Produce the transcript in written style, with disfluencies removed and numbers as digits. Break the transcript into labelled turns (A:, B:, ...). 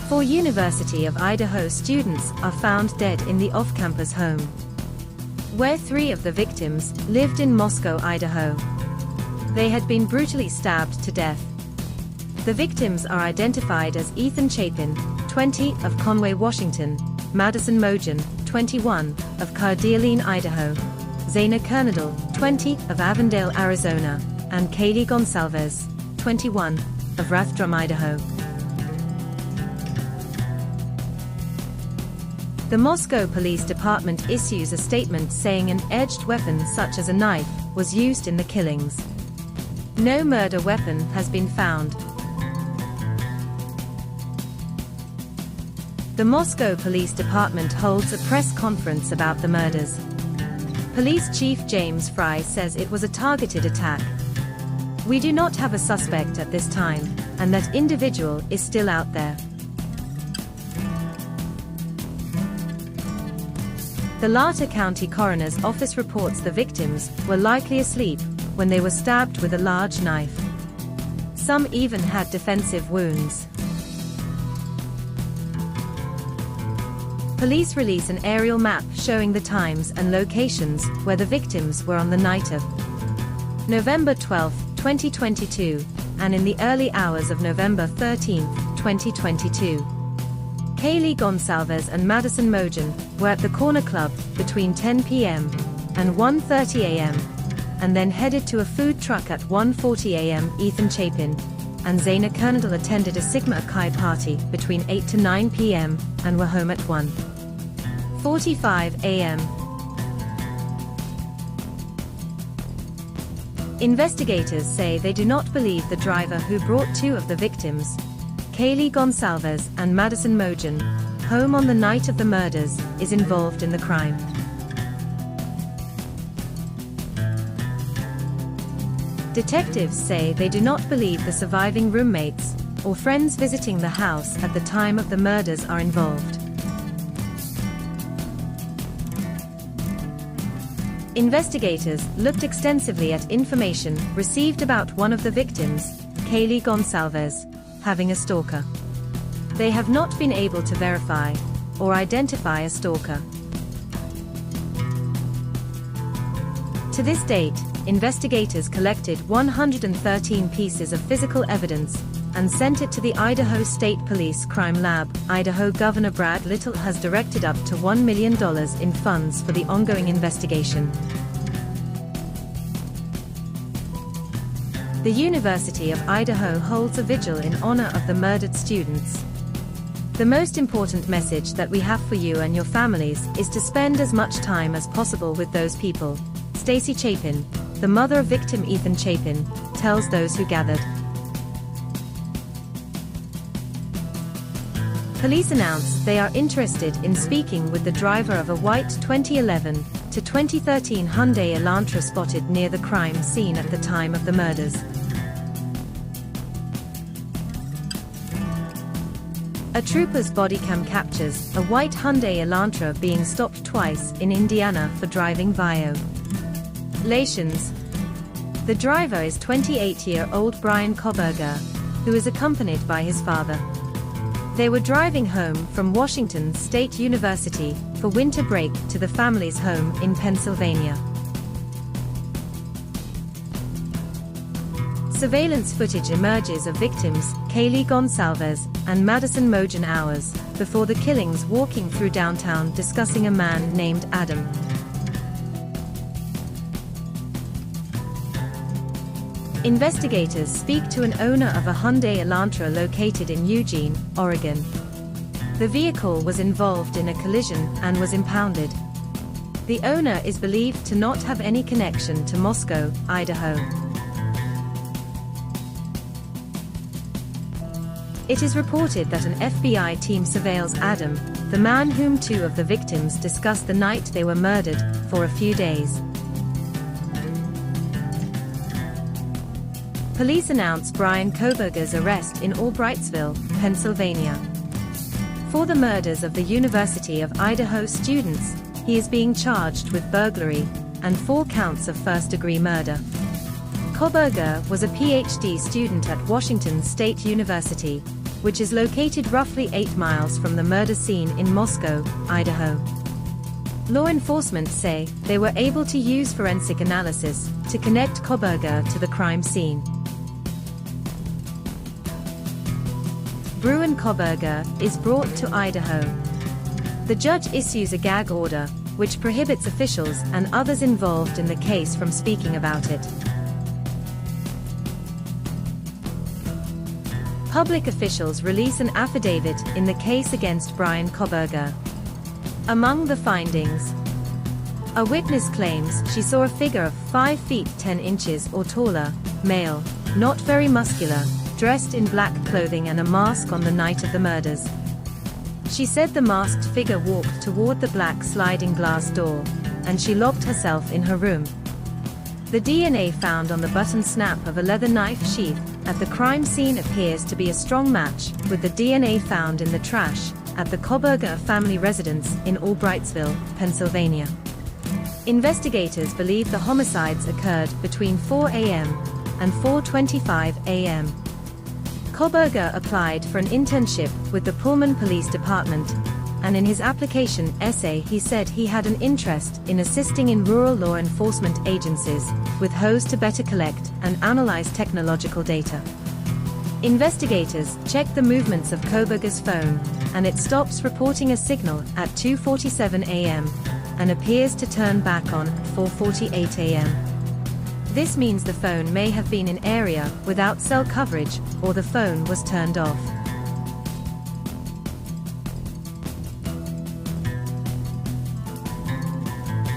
A: 4 University of Idaho students are found dead in the off-campus home, where 3 of the victims lived in Moscow, Idaho. They had been brutally stabbed to death. The victims are identified as Ethan Chapin, 20, of Conway, Washington; Madison Mogen, 21, of Coeur d'Alene, Idaho; Zaina Kernadal, 20, of Avondale, Arizona; and Kaylee Gonsalves, 21, of Rathdrum, Idaho. The Moscow Police Department issues a statement saying an edged weapon such as a knife was used in the killings. No murder weapon has been found. The Moscow Police Department holds a press conference about the murders. Police Chief James Fry says it was a targeted attack. "We do not have a suspect at this time, and that individual is still out there." The Larter County Coroner's Office reports the victims were likely asleep when they were stabbed with a large knife. Some even had defensive wounds. Police release an aerial map showing the times and locations where the victims were on the night of November 12, 2022, and in the early hours of November 13, 2022. Kaylee Gonsalves and Madison Mogen were at the Corner Club between 10 p.m. and 1:30 a.m., and then headed to a food truck at 1:40 a.m. Ethan Chapin and Zaina Kernadal attended a Sigma Chi party between 8 to 9 p.m. and were home at 1:45 a.m. Investigators say they do not believe the driver who brought 2 of the victims, Kaylee Gonsalves and Madison Mogen, home on the night of the murders, is involved in the crime. Detectives say they do not believe the surviving roommates or friends visiting the house at the time of the murders are involved. Investigators looked extensively at information received about one of the victims, Kaylee Gonsalves, having a stalker. They have not been able to verify or identify a stalker. To this date, investigators collected 113 pieces of physical evidence and sent it to the Idaho State Police Crime Lab. Idaho Governor Brad Little has directed up to $1 million in funds for the ongoing investigation. The University of Idaho holds a vigil in honor of the murdered students. The most important message that we have for you and your families is to spend as much time as possible with those people, Stacy Chapin, the mother of victim Ethan Chapin, tells those who gathered. Police announced they are interested in speaking with the driver of a white 2011 to 2013 Hyundai Elantra spotted near the crime scene at the time of the murders. A trooper's body cam captures a white Hyundai Elantra being stopped twice in Indiana for driving violations. The driver is 28-year-old Brian Koberger, who is accompanied by his father. They were driving home from Washington State University for winter break to the family's home in Pennsylvania. Surveillance footage emerges of victims, Kaylee Gonsalves and Madison Mogen, hours before the killings, walking through downtown discussing a man named Adam. Investigators speak to an owner of a Hyundai Elantra located in Eugene, Oregon. The vehicle was involved in a collision and was impounded. The owner is believed to not have any connection to Moscow, Idaho. It is reported that an FBI team surveils Adam, the man whom 2 of the victims discussed the night they were murdered, for a few days. Police announced Brian Koberger's arrest in Albrightsville, Pennsylvania. For the murders of the University of Idaho students, he is being charged with burglary and 4 counts of first-degree murder. Koberger was a PhD student at Washington State University. which is located roughly 8 miles from the murder scene in Moscow, Idaho. Law enforcement say they were able to use forensic analysis to connect Koberger to the crime scene. Bruin Koberger is brought to Idaho. The judge issues a gag order, which prohibits officials and others involved in the case from speaking about it. Public officials release an affidavit in the case against Brian Koberger. Among the findings, a witness claims she saw a figure of 5 feet 10 inches or taller, male, not very muscular, dressed in black clothing and a mask on the night of the murders. She said the masked figure walked toward the black sliding glass door, and she locked herself in her room. The DNA found on the button snap of a leather knife sheath at the crime scene appears to be a strong match with the DNA found in the trash at the Koberger family residence in Albrightsville, Pennsylvania. Investigators believe the homicides occurred between 4 a.m. and 4:25 a.m. Koberger applied for an internship with the Pullman Police Department, and in his application essay he said he had an interest in assisting in rural law enforcement agencies with hose to better collect and analyze technological data. Investigators checked the movements of Koberger's phone, and it stops reporting a signal at 2:47 a.m. and appears to turn back on at 4:48 a.m. This means the phone may have been in area without cell coverage, or the phone was turned off.